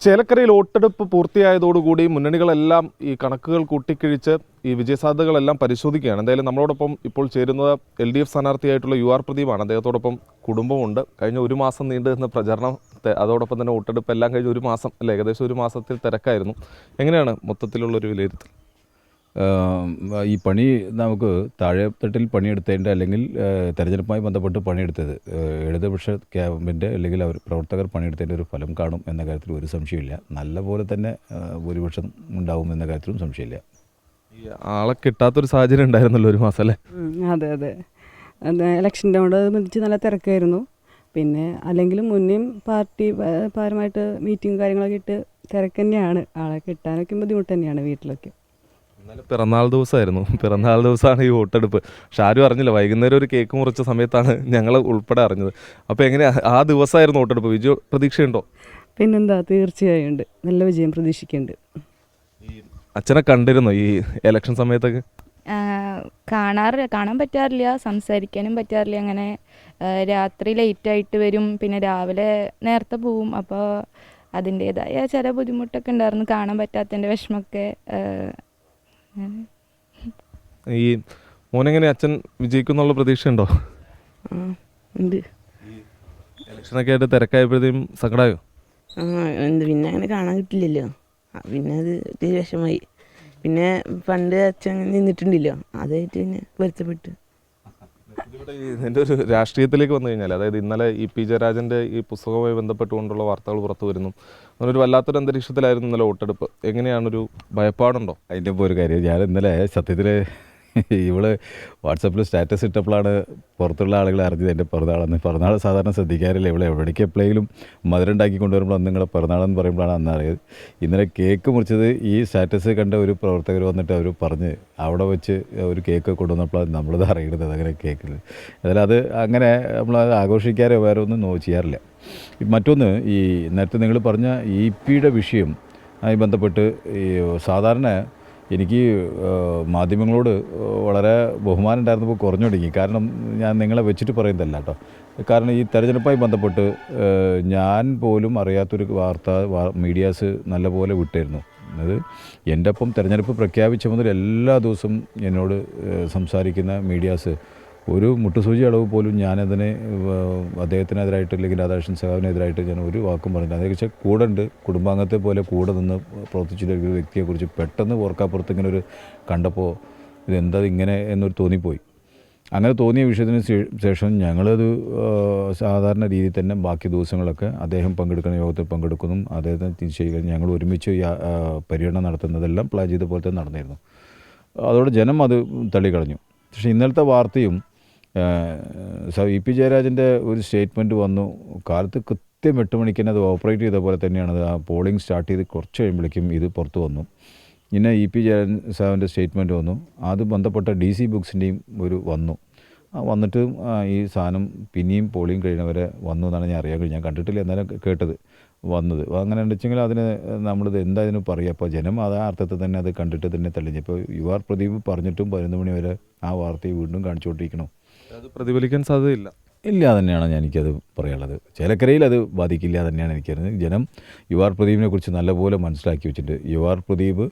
ചേലക്കരയിൽ വോട്ടെടുപ്പ് പൂർത്തിയായതോടുകൂടി മുന്നണികളെല്ലാം ഈ കണക്കുകൾ കൂട്ടിക്കിഴിച്ച് ഈ വിജയസാധ്യതകളെല്ലാം പരിശോധിക്കുകയാണ്. എന്തായാലും നമ്മളോടൊപ്പം ഇപ്പോൾ ചേരുന്നത് LDF സ്ഥാനാർത്ഥിയായിട്ടുള്ള UR പ്രദീപാണ്. അദ്ദേഹത്തോടൊപ്പം കുടുംബമുണ്ട്. കഴിഞ്ഞ ഒരു മാസം നീണ്ടു നിന്ന പ്രചരണം, അതോടൊപ്പം തന്നെ വോട്ടെടുപ്പ് എല്ലാം കഴിഞ്ഞ ഒരു മാസം അല്ല, ഏകദേശം ഒരു മാസത്തിൽ തിരക്കായിരുന്നു. എങ്ങനെയാണ് മൊത്തത്തിലുള്ളൊരു വിലയിരുത്തൽ? ഈ പണി നമുക്ക് താഴെത്തട്ടിൽ പണിയെടുത്തതിൻ്റെ അല്ലെങ്കിൽ തെരഞ്ഞെടുപ്പുമായി ബന്ധപ്പെട്ട് പണിയെടുത്തത് ഇടതുപക്ഷ ക്യാമ്പിൻ്റെ അല്ലെങ്കിൽ അവർ പ്രവർത്തകർ പണിയെടുത്തതിൻ്റെ ഒരു ഫലം കാണും എന്ന കാര്യത്തിൽ ഒരു സംശയമില്ല. നല്ല പോലെ തന്നെ ഭൂരിപക്ഷം ഉണ്ടാവും എന്ന കാര്യത്തിലും സംശയമില്ല. ഈ ആളെ കിട്ടാത്തൊരു സാഹചര്യം ഉണ്ടായിരുന്നല്ലോ ഒരു മാസം അല്ലേ? അതെ അതെ, ഇലക്ഷൻ്റെ ബന്ധിച്ച് നല്ല തിരക്കായിരുന്നു. പിന്നെ അല്ലെങ്കിലും മുന്നേയും പാരമായിട്ട് മീറ്റിംഗ് കാര്യങ്ങളൊക്കെ ഇട്ട് തിരക്ക് തന്നെയാണ്. ആളെ കിട്ടാനൊക്കെ ബുദ്ധിമുട്ട് തന്നെയാണ് വീട്ടിലൊക്കെ. ഇന്നലെ പിറന്നാൾ ദിവസമായിരുന്നു. പിറന്നാൾ ദിവസമാണ് ഈ വോട്ടെടുപ്പ്. പക്ഷെ ആരും അറിഞ്ഞില്ല. വൈകുന്നേരം ഒരു കേക്ക് മുറിച്ച സമയത്താണ് ഞങ്ങൾ ഉൾപ്പെടെ അറിഞ്ഞത്. അപ്പോൾ എങ്ങനെയാണ് ആ ദിവസമായിരുന്നു വോട്ടെടുപ്പ്? വിജയ പ്രതീക്ഷയുണ്ടോ? പിന്നെന്താ, തീർച്ചയായും ഉണ്ട്. നല്ല വിജയം പ്രതീക്ഷിക്കുന്നുണ്ട്. ഈ അച്ഛനെ കണ്ടിരുന്നോ ഈ ഇലക്ഷൻ സമയത്തൊക്കെ? കാണാൻ പറ്റാറില്ല, സംസാരിക്കാനും പറ്റാറില്ല. അങ്ങനെ രാത്രി ലേറ്റായിട്ട് വരും, പിന്നെ രാവിലെ നേരത്തെ പോവും. അപ്പോൾ അതിൻ്റേതായ ചില ബുദ്ധിമുട്ടൊക്കെ ഉണ്ടായിരുന്നു, കാണാൻ പറ്റാത്തതിൻ്റെ വിഷമമൊക്കെ. ഈ മോനെങ്ങനെ അച്ഛൻ വിജയിക്കുന്നുള്ള പ്രതീക്ഷയുണ്ടോ? ഉണ്ട്. ഇലക്ഷനൊക്കെ ആയിട്ട് തിരക്കായപ്പോഴത്തേക്കും സങ്കടമായോ? പിന്നെ അങ്ങനെ കാണാൻ കിട്ടില്ലല്ലോ, പിന്നെ അത് ഒത്തിരി വിഷമായി. പിന്നെ പണ്ട് അച്ഛൻ നിന്നിട്ടുണ്ടല്ലോ, അതായിട്ട് പിന്നെ പൊരുത്തപ്പെട്ടു. എൻ്റെ ഒരു രാഷ്ട്രീയത്തിലേക്ക് വന്നു കഴിഞ്ഞാൽ, അതായത് ഇന്നലെ EP ജയരാജൻ്റെ ഈ പുസ്തകവുമായി ബന്ധപ്പെട്ടുകൊണ്ടുള്ള വാർത്തകൾ പുറത്തു വരുന്നു. അങ്ങനൊരു വല്ലാത്തൊരു അന്തരീക്ഷത്തിലായിരുന്നു ഇന്നലെ വോട്ടെടുപ്പ്. എങ്ങനെയാണൊരു ഭയപ്പാടുണ്ടോ? അതിൻ്റെ ഇപ്പോൾ ഒരു കാര്യം, ഞാൻ ഇന്നലെ സത്യത്തിൽ ഇവള് വാട്സപ്പിൽ സ്റ്റാറ്റസ് ഇട്ടപ്പോഴാണ് പുറത്തുള്ള ആളുകൾ അറിഞ്ഞത് എൻ്റെ പിറന്നാളെന്ന്. പിറന്നാൾ സാധാരണ ശ്രദ്ധിക്കാറില്ല. ഇവിടെ എവിടേക്ക് എപ്പോഴെങ്കിലും മധുരം ഉണ്ടാക്കി കൊണ്ടുവരുമ്പോൾ അന്ന് നിങ്ങളുടെ പിറന്നാളെന്ന് പറയുമ്പോഴാണ് അന്ന് അറിയത്. ഇന്നലെ കേക്ക് മുറിച്ചത് ഈ സ്റ്റാറ്റസ് കണ്ട ഒരു പ്രവർത്തകർ വന്നിട്ട് അവർ പറഞ്ഞ് അവിടെ വെച്ച് ഒരു കേക്ക് കൊണ്ടുവന്നപ്പോഴാണ് നമ്മളത് അറിയുന്നത്. അങ്ങനെ കേക്ക് അതിൽ അത് അങ്ങനെ നമ്മളത് ആഘോഷിക്കാറോ വേറെ ഒന്നും ചെയ്യാറില്ല. മറ്റൊന്ന്, ഈ നേരത്തെ നിങ്ങൾ പറഞ്ഞ EP വിഷയം ആയി ബന്ധപ്പെട്ട് ഈ സാധാരണ എനിക്ക് മാധ്യമങ്ങളോട് വളരെ ബഹുമാനം ഉണ്ടായിരുന്നപ്പോൾ കുറഞ്ഞു തുടങ്ങി. കാരണം ഞാൻ നിങ്ങളെ വെച്ചിട്ട് പറയുന്നതല്ല കേട്ടോ. കാരണം ഈ തെരഞ്ഞെടുപ്പുമായി ബന്ധപ്പെട്ട് ഞാൻ പോലും അറിയാത്തൊരു വാർത്ത മീഡിയാസ് നല്ലപോലെ വിട്ടായിരുന്നു. അത് എൻ്റെ ഒപ്പം തെരഞ്ഞെടുപ്പ് പ്രഖ്യാപിച്ച മുതൽ എല്ലാ ദിവസവും എന്നോട് സംസാരിക്കുന്ന മീഡിയാസ് ഒരു മുട്ടുസൂചി അളവ് പോലും ഞാനതിനെ അദ്ദേഹത്തിനെതിരായിട്ട് അല്ലെങ്കിൽ രാധാകൃഷ്ണൻ സഖാവിനെതിരായിട്ട് ഞാൻ ഒരു വാക്കും പറഞ്ഞില്ല. അതേക്കുറിച്ച് കൂടെ ഉണ്ട്, കുടുംബാംഗത്തെ പോലെ കൂടെ നിന്ന് പ്രവർത്തിച്ചിട്ടൊരു വ്യക്തിയെക്കുറിച്ച് പെട്ടെന്ന് ഓർക്കാപ്പുറത്ത് ഇങ്ങനെ ഒരു കണ്ടപ്പോൾ ഇതെന്താ ഇങ്ങനെ എന്നൊരു തോന്നിപ്പോയി. അങ്ങനെ തോന്നിയ വിഷയത്തിന് ശേഷം ഞങ്ങളത് സാധാരണ രീതിയിൽ തന്നെ ബാക്കി ദിവസങ്ങളൊക്കെ അദ്ദേഹം പങ്കെടുക്കുന്ന യോഗത്തിൽ പങ്കെടുക്കുന്നു, അദ്ദേഹത്തിന് തിരിച്ചു ഞങ്ങൾ ഒരുമിച്ച് പര്യടനം നടത്തുന്നതെല്ലാം പ്ലാൻ ചെയ്ത പോലെ തന്നെ നടന്നിരുന്നു. അതോടെ ജനം അത് തള്ളിക്കളഞ്ഞു. പക്ഷേ ഇന്നലത്തെ വാർത്തയും EP ജയരാജൻ്റെ ഒരു സ്റ്റേറ്റ്മെൻറ്റ് വന്നു. കാലത്ത് കൃത്യം 8 മണിക്ക് തന്നെ അത് ഓപ്പറേറ്റ് ചെയ്ത പോലെ തന്നെയാണ് ആ പോളിംഗ് സ്റ്റാർട്ട് ചെയ്ത് കുറച്ച് കഴിയുമ്പോഴേക്കും ഇത് പുറത്ത് വന്നു. പിന്നെ EP ജയരാജൻ സാറിൻ്റെ സ്റ്റേറ്റ്മെൻറ്റ് വന്നു. അത് ബന്ധപ്പെട്ട DC ബുക്സിൻ്റെയും ഒരു വന്നു. വന്നിട്ട് ഈ സാധനം പിന്നെയും പോളിംഗ് കഴിയുന്നവരെ വന്നു എന്നാണ് ഞാൻ അറിയാൻ കഴിഞ്ഞത്. ഞാൻ കണ്ടിട്ടില്ല, എന്നാലും കേട്ടത് വന്നത്. അങ്ങനെ ഉണ്ടെച്ചെങ്കിൽ അതിന് നമ്മളിത് എന്താ പറയുക? അപ്പോൾ ജനം അത് ആ അർത്ഥത്തിൽ തന്നെ അത് കണ്ടിട്ട് തന്നെ തെളിഞ്ഞു. ഇപ്പോൾ UR പ്രദീപ് പറഞ്ഞിട്ടും 11 മണി വരെ ആ വാർത്തയെ വീണ്ടും കാണിച്ചുകൊണ്ടിരിക്കണം. അത് പ്രതിഫലിക്കാൻ സാധ്യതയില്ല. ഇല്ല തന്നെയാണ് എനിക്കത് പറയാനുള്ളത്. ചേലക്കരയിൽ അത് ബാധിക്കില്ല തന്നെയാണ് എനിക്കറിയുന്നത്. ജനം UR പ്രദീപിനെ കുറിച്ച് നല്ലപോലെ മനസ്സിലാക്കി വെച്ചിട്ടുണ്ട്. UR പ്രദീപ്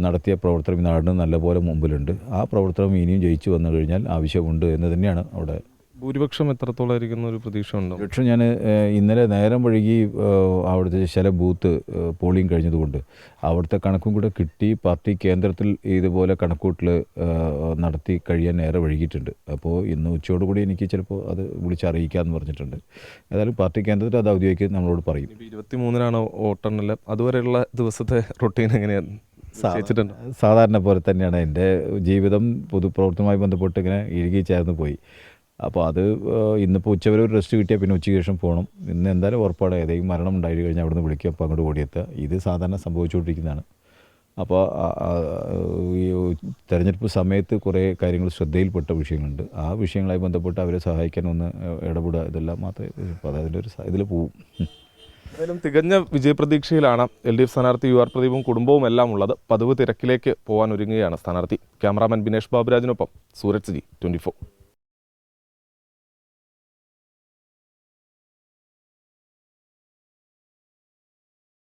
നടത്തിയ പ്രവർത്തനം ഈ നാടിന് നല്ലപോലെ മുമ്പിലുണ്ട്. ആ പ്രവർത്തനം ഇനിയും ജയിച്ചു വന്നു കഴിഞ്ഞാൽ ആവശ്യമുണ്ട് എന്ന് തന്നെയാണ് അവിടെ. ഭൂരിപക്ഷം എത്രത്തോളമായിരിക്കുന്ന ഒരു പ്രതീക്ഷ ഉണ്ടോ? ഭൂരിപക്ഷം ഞാൻ ഇന്നലെ നേരം വഴുകി അവിടുത്തെ ചില ബൂത്ത് പോളിംഗ് കഴിഞ്ഞതുകൊണ്ട് അവിടുത്തെ കണക്കും കൂടെ കിട്ടി പാർട്ടി കേന്ദ്രത്തിൽ ഇതുപോലെ കണക്കൂട്ടൽ നടത്തി കഴിയാൻ നേരെ വഴുകിയിട്ടുണ്ട്. അപ്പോൾ ഇന്ന് ഉച്ചയോടുകൂടി എനിക്ക് ചിലപ്പോൾ അത് വിളിച്ചറിയിക്കാമെന്ന് പറഞ്ഞിട്ടുണ്ട്. ഏതായാലും പാർട്ടി കേന്ദ്രത്തിൽ അത് ഔദ്യോഗിക നമ്മളോട് പറയും. 23-നാണ് വോട്ടെണ്ണൽ. അതുവരെയുള്ള ദിവസത്തെ റൊട്ടീൻ എങ്ങനെയാണ്? സാധാരണ പോലെ തന്നെയാണ് എൻ്റെ ജീവിതം. പൊതുപ്രവർത്തനവുമായി ബന്ധപ്പെട്ട് ഇങ്ങനെ ഇഴുകി ചേർന്ന് പോയി. അപ്പോൾ അത് ഇന്നിപ്പോൾ ഉച്ചവരെ ഒരു റെസ്റ്റ് കിട്ടിയാൽ പിന്നെ ഉച്ചയ്ക്ക് ശേഷം പോകണം. ഇന്ന് എന്തായാലും ഉറപ്പാണ് ഏതെങ്കിലും മരണം ഉണ്ടായി കഴിഞ്ഞാൽ അവിടെ നിന്ന് വിളിക്കുക, അപ്പോൾ അങ്ങോട്ട് ഓടിയെത്തുക. ഇത് സാധാരണ സംഭവിച്ചുകൊണ്ടിരിക്കുന്നതാണ്. അപ്പോൾ ഈ തെരഞ്ഞെടുപ്പ് സമയത്ത് കുറേ കാര്യങ്ങൾ ശ്രദ്ധയിൽപ്പെട്ട വിഷയങ്ങളുണ്ട്. ആ വിഷയങ്ങളുമായി ബന്ധപ്പെട്ട് അവരെ സഹായിക്കാൻ ഒന്ന് ഇടപെടുക, ഇതെല്ലാം മാത്രമേ. അപ്പോൾ അതിൻ്റെ ഒരു ഇതിൽ പോവും. എന്തായാലും തികഞ്ഞ വിജയപ്രതീക്ഷയിലാണ് LDF സ്ഥാനാർത്ഥി UR പ്രദീപും കുടുംബവും എല്ലാം ഉള്ളത്. പതിവ് തിരക്കിലേക്ക് പോകാൻ ഒരുങ്ങുകയാണ് സ്ഥാനാർത്ഥി. ക്യാമറാമാൻ ബിനേഷ് ബാബുരാജിനൊപ്പം സൂരജ് ജി, 24.